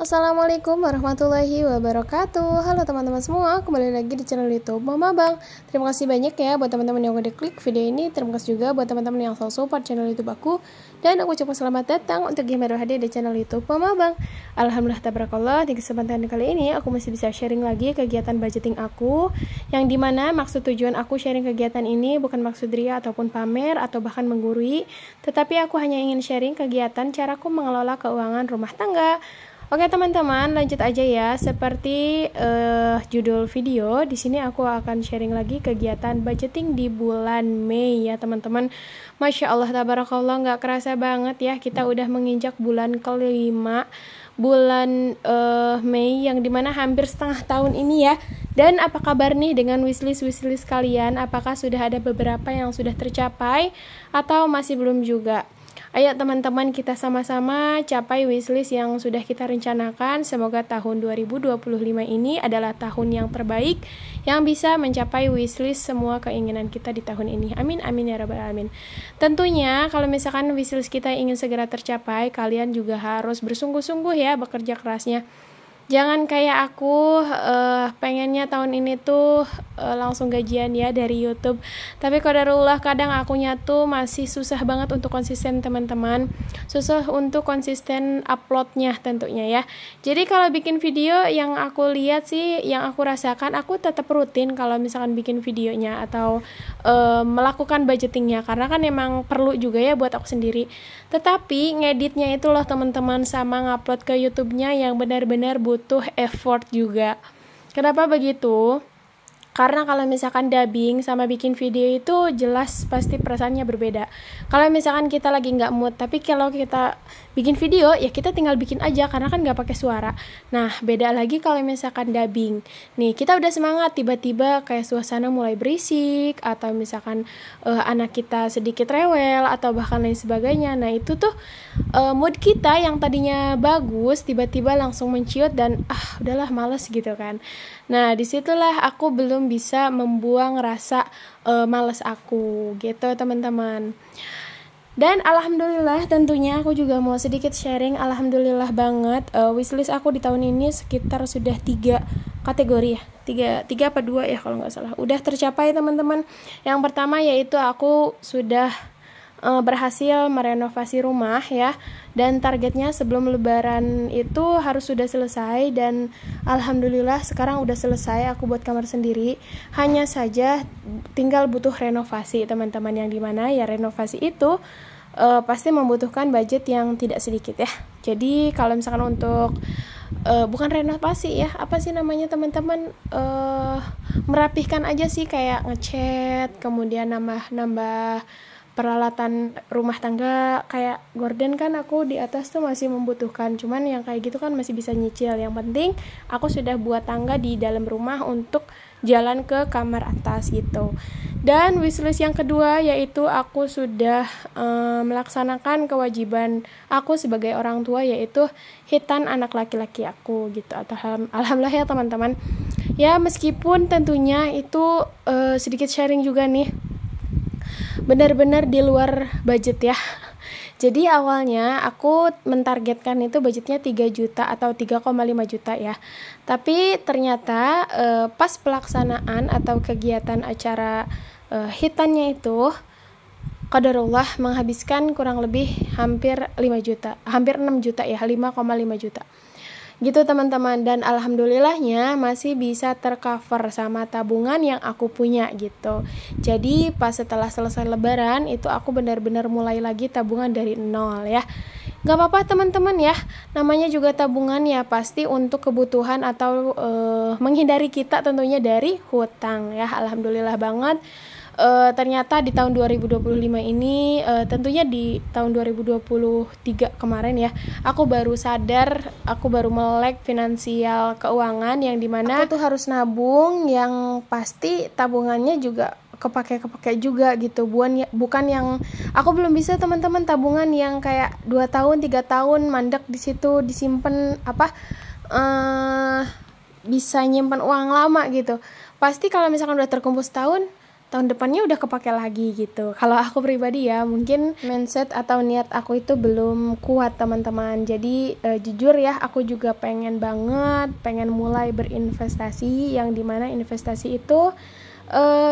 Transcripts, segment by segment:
Assalamualaikum warahmatullahi wabarakatuh. Halo teman-teman semua, kembali lagi di channel YouTube Mama Bang. Terima kasih banyak ya buat teman-teman yang udah klik video ini. Terima kasih juga buat teman-teman yang selalu support channel YouTube aku. Dan aku ucapkan selamat datang untuk yang baru hadir di channel YouTube Mama Bang. Alhamdulillah tabarakallah, di kesempatan kali ini aku masih bisa sharing lagi kegiatan budgeting aku, yang dimana maksud tujuan aku sharing kegiatan ini bukan maksud ria ataupun pamer atau bahkan menggurui, tetapi aku hanya ingin sharing kegiatan caraku mengelola keuangan rumah tangga. Oke teman-teman, lanjut aja ya. Seperti judul video, di sini aku akan sharing lagi kegiatan budgeting di bulan Mei ya teman-teman. Masya Allah tabarakallah, nggak kerasa banget ya kita udah menginjak bulan kelima, bulan Mei, yang dimana hampir setengah tahun ini ya. Dan apa kabar nih dengan wishlist kalian? Apakah sudah ada beberapa yang sudah tercapai atau masih belum juga? Ayo teman-teman, kita sama-sama capai wishlist yang sudah kita rencanakan. Semoga tahun 2025 ini adalah tahun yang terbaik, yang bisa mencapai wishlist semua keinginan kita di tahun ini. Amin, amin ya rabbal alamin. Tentunya kalau misalkan wishlist kita ingin segera tercapai, kalian juga harus bersungguh-sungguh ya bekerja kerasnya. Jangan kayak aku pengennya tahun ini tuh langsung gajian ya dari YouTube. Tapi qadarullah kadang akunya tuh masih susah banget untuk konsisten teman-teman. Susah untuk konsisten uploadnya tentunya ya. Jadi kalau bikin video yang aku lihat sih, yang aku rasakan, aku tetap rutin kalau misalkan bikin videonya atau melakukan budgetingnya. Karena kan emang perlu juga ya buat aku sendiri. Tetapi ngeditnya itu loh teman-teman, sama ngupload ke YouTube-nya yang benar-benar butuh effort juga. Kenapa begitu? Karena kalau misalkan dubbing sama bikin video itu jelas pasti perasaannya berbeda. Kalau misalkan kita lagi nggak mood, tapi kalau kita bikin video ya kita tinggal bikin aja karena kan nggak pakai suara. Nah beda lagi kalau misalkan dubbing. Nih kita udah semangat, tiba-tiba kayak suasana mulai berisik, atau misalkan anak kita sedikit rewel atau bahkan lain sebagainya. Nah itu tuh mood kita yang tadinya bagus tiba-tiba langsung menciut dan udahlah males gitu kan. Nah disitulah aku belum bisa membuang rasa males aku gitu teman-teman. Dan alhamdulillah tentunya aku juga mau sedikit sharing. Alhamdulillah banget, wishlist aku di tahun ini sekitar sudah 3 kategori ya, 3 apa 2 ya kalau nggak salah, udah tercapai teman-teman. Yang pertama yaitu aku sudah berhasil merenovasi rumah ya, dan targetnya sebelum lebaran itu harus sudah selesai, dan alhamdulillah sekarang udah selesai. Aku buat kamar sendiri, hanya saja tinggal butuh renovasi teman-teman, yang dimana ya renovasi itu pasti membutuhkan budget yang tidak sedikit ya. Jadi kalau misalkan untuk bukan renovasi ya, apa sih namanya teman-teman, merapihkan aja sih, kayak ngecat, kemudian nambah peralatan rumah tangga kayak gorden. Kan aku di atas tuh masih membutuhkan, cuman yang kayak gitu kan masih bisa nyicil. Yang penting aku sudah buat tangga di dalam rumah untuk jalan ke kamar atas gitu. Dan wishlist yang kedua yaitu aku sudah melaksanakan kewajiban aku sebagai orang tua, yaitu hitan anak laki-laki aku gitu. Alhamdulillah ya teman-teman. Ya meskipun tentunya itu sedikit sharing juga nih, benar-benar di luar budget ya. Jadi awalnya aku mentargetkan itu budgetnya 3 juta atau 3,5 juta ya. Tapi ternyata pas pelaksanaan atau kegiatan acara hitannya itu, qadarullah menghabiskan kurang lebih hampir 5 juta, hampir 6 juta ya, 5,5 juta. Gitu teman-teman, dan alhamdulillahnya masih bisa tercover sama tabungan yang aku punya gitu. Jadi pas setelah selesai lebaran itu aku benar-benar mulai lagi tabungan dari nol ya. Gak apa-apa teman-teman ya, namanya juga tabungan ya, pasti untuk kebutuhan atau menghindari kita tentunya dari hutang ya. Alhamdulillah banget. Ternyata di tahun 2025 ini, tentunya di tahun 2023 kemarin ya, aku baru sadar, aku baru melek finansial keuangan, yang dimana aku tuh harus nabung, yang pasti tabungannya juga kepake juga gitu. Bukan yang aku belum bisa teman-teman tabungan yang kayak 2 tahun 3 tahun mandek di situ disimpan bisa nyimpan uang lama gitu. Pasti kalau misalkan udah terkumpul setahun, tahun depannya udah kepake lagi gitu. Kalau aku pribadi ya, mungkin mindset atau niat aku itu belum kuat teman-teman. Jadi jujur ya, aku juga pengen mulai berinvestasi, yang dimana investasi itu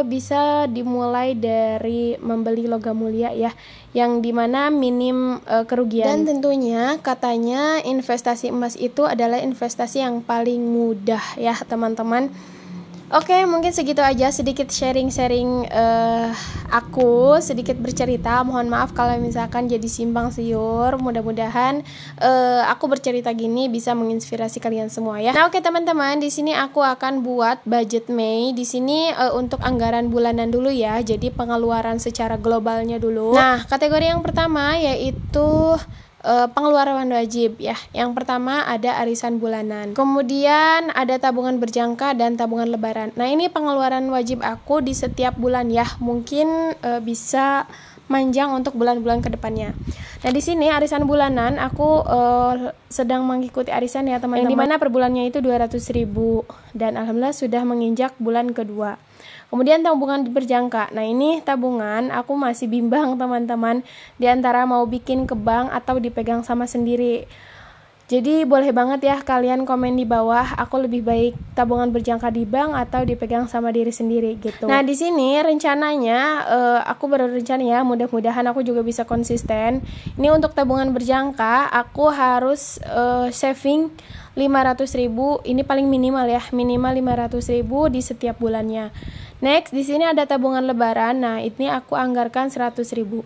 bisa dimulai dari membeli logam mulia ya, yang dimana minim kerugian. Dan tentunya katanya investasi emas itu adalah investasi yang paling mudah ya teman-teman. Oke, mungkin segitu aja sedikit sharing-sharing aku, sedikit bercerita. Mohon maaf kalau misalkan jadi simpang siur. Mudah-mudahan aku bercerita gini bisa menginspirasi kalian semua ya. Nah, oke teman-teman, di sini aku akan buat budget Mei. Di sini untuk anggaran bulanan dulu ya. Jadi pengeluaran secara globalnya dulu. Nah, kategori yang pertama yaitu pengeluaran wajib ya. Yang pertama ada arisan bulanan. Kemudian ada tabungan berjangka dan tabungan lebaran. Nah, ini pengeluaran wajib aku di setiap bulan ya. Mungkin bisa manjang untuk bulan-bulan kedepannya. Nah, di sini arisan bulanan aku sedang mengikuti arisan ya teman-teman. Yang dimana per bulannya itu 200.000 dan alhamdulillah sudah menginjak bulan kedua. Kemudian tabungan berjangka. Nah, ini tabungan aku masih bimbang teman-teman, di antara mau bikin ke bank atau dipegang sama sendiri. Jadi boleh banget ya kalian komen di bawah, aku lebih baik tabungan berjangka di bank atau dipegang sama diri sendiri gitu. Nah, di sini rencananya aku berencana ya, mudah-mudahan aku juga bisa konsisten. Ini untuk tabungan berjangka aku harus saving 500.000, ini paling minimal ya, minimal 500.000 di setiap bulannya. Next, di sini ada tabungan lebaran. Nah, ini aku anggarkan 100.000.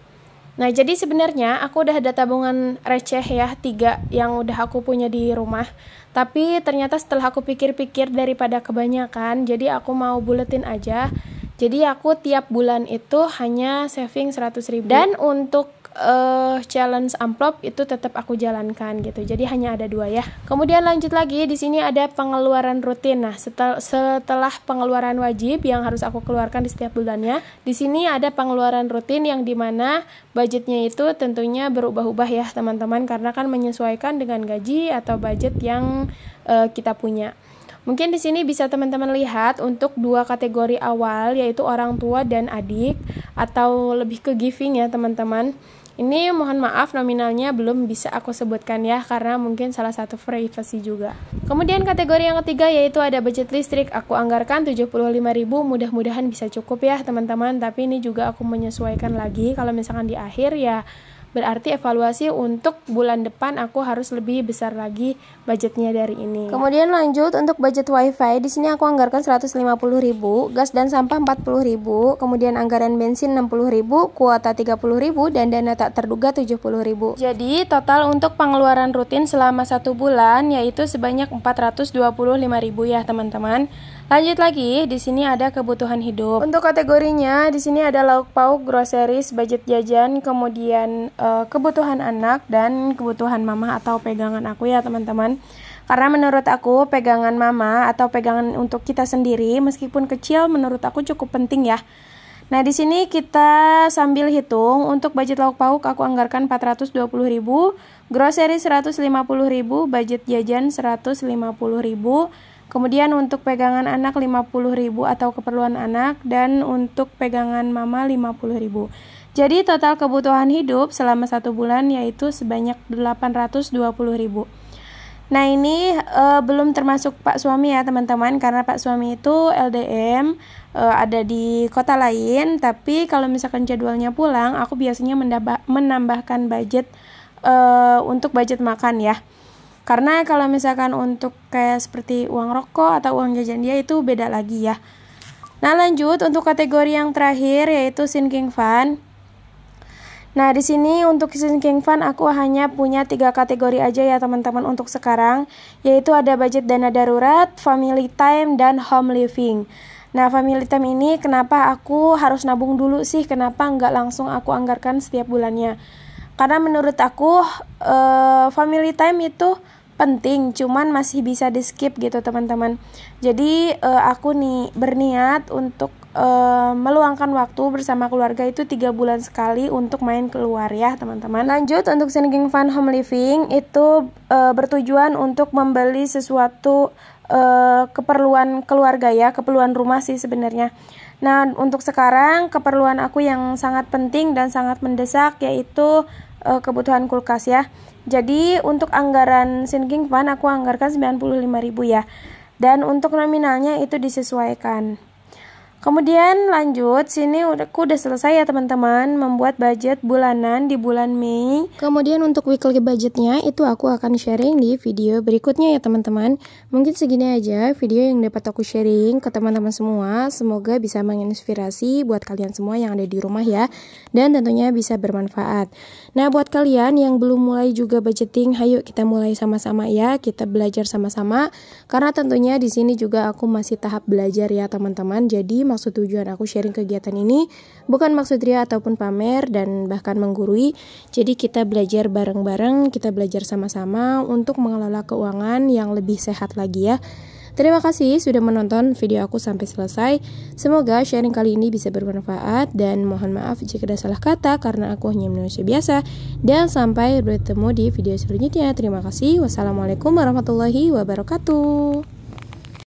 Nah, jadi sebenarnya aku udah ada tabungan receh ya, 3 yang udah aku punya di rumah. Tapi ternyata setelah aku pikir-pikir daripada kebanyakan, jadi aku mau buletin aja. Jadi aku tiap bulan itu hanya saving 100.000. Dan untuk challenge amplop itu tetap aku jalankan gitu. Jadi hanya ada 2 ya. Kemudian lanjut lagi, di sini ada pengeluaran rutin. Nah, setelah pengeluaran wajib yang harus aku keluarkan di setiap bulannya, di sini ada pengeluaran rutin yang dimana budgetnya itu tentunya berubah-ubah ya teman-teman, karena kan menyesuaikan dengan gaji atau budget yang kita punya. Mungkin di sini bisa teman-teman lihat untuk 2 kategori awal, yaitu orang tua dan adik, atau lebih ke giving ya teman-teman. Ini mohon maaf nominalnya belum bisa aku sebutkan ya, karena mungkin salah satu privasi juga. Kemudian kategori yang ketiga yaitu ada budget listrik. Aku anggarkan 75.000, mudah-mudahan bisa cukup ya teman-teman. Tapi ini juga aku menyesuaikan lagi, kalau misalkan di akhir ya berarti evaluasi untuk bulan depan aku harus lebih besar lagi budgetnya dari ini. Kemudian lanjut untuk budget wifi, di sini aku anggarkan 150.000, gas dan sampah 40.000, kemudian anggaran bensin 60.000, kuota 30.000 dan dana tak terduga 70.000. Jadi total untuk pengeluaran rutin selama 1 bulan yaitu sebanyak 425.000 ya teman-teman. Lanjut lagi, di sini ada kebutuhan hidup. Untuk kategorinya, di sini ada lauk pauk, groceries, budget jajan, kemudian kebutuhan anak dan kebutuhan mama atau pegangan aku ya teman-teman. Karena menurut aku pegangan mama atau pegangan untuk kita sendiri meskipun kecil menurut aku cukup penting ya. Nah, di sini kita sambil hitung. Untuk budget lauk pauk aku anggarkan 420.000, grocery 150.000, budget jajan 150.000. Kemudian untuk pegangan anak 50.000 atau keperluan anak, dan untuk pegangan mama 50.000. Jadi total kebutuhan hidup selama 1 bulan yaitu sebanyak 820.000. Nah, ini belum termasuk Pak Suami ya teman-teman, karena Pak Suami itu LDM, ada di kota lain. Tapi kalau misalkan jadwalnya pulang, aku biasanya menambahkan budget untuk budget makan ya. Karena kalau misalkan untuk kayak seperti uang rokok atau uang jajan dia itu beda lagi ya. Nah, lanjut untuk kategori yang terakhir yaitu sinking fund. Nah, di sini untuk sinking fund aku hanya punya 3 kategori aja ya teman-teman untuk sekarang, yaitu ada budget dana darurat, family time, dan home living. Nah, family time ini kenapa aku harus nabung dulu sih? Kenapa nggak langsung aku anggarkan setiap bulannya? Karena menurut aku family time itu penting, cuman masih bisa di skip gitu teman-teman. Jadi aku nih berniat untuk meluangkan waktu bersama keluarga itu 3 bulan sekali untuk main keluar ya teman-teman. Lanjut untuk sinking fund home living itu bertujuan untuk membeli sesuatu keperluan keluarga ya, keperluan rumah sih sebenarnya. Nah, untuk sekarang keperluan aku yang sangat penting dan sangat mendesak yaitu kebutuhan kulkas ya. Jadi untuk anggaran sinking fund aku anggarkan 95.000 ya. Dan untuk nominalnya itu disesuaikan. Kemudian lanjut, sini aku udah selesai ya teman-teman membuat budget bulanan di bulan Mei. Kemudian untuk weekly budgetnya itu aku akan sharing di video berikutnya ya teman-teman. Mungkin segini aja video yang dapat aku sharing ke teman-teman semua. Semoga bisa menginspirasi buat kalian semua yang ada di rumah ya. Dan tentunya bisa bermanfaat. Nah, buat kalian yang belum mulai juga budgeting, ayo kita mulai sama-sama ya. Kita belajar sama-sama. Karena tentunya di sini juga aku masih tahap belajar ya teman-teman. Jadi maksud tujuan aku sharing kegiatan ini bukan maksud ria ataupun pamer dan bahkan menggurui. Jadi kita belajar bareng-bareng, kita belajar sama-sama untuk mengelola keuangan yang lebih sehat lagi ya. Terima kasih sudah menonton video aku sampai selesai. Semoga sharing kali ini bisa bermanfaat dan mohon maaf jika ada salah kata karena aku hanya manusia biasa. Dan sampai bertemu di video selanjutnya. Terima kasih. Wassalamualaikum warahmatullahi wabarakatuh.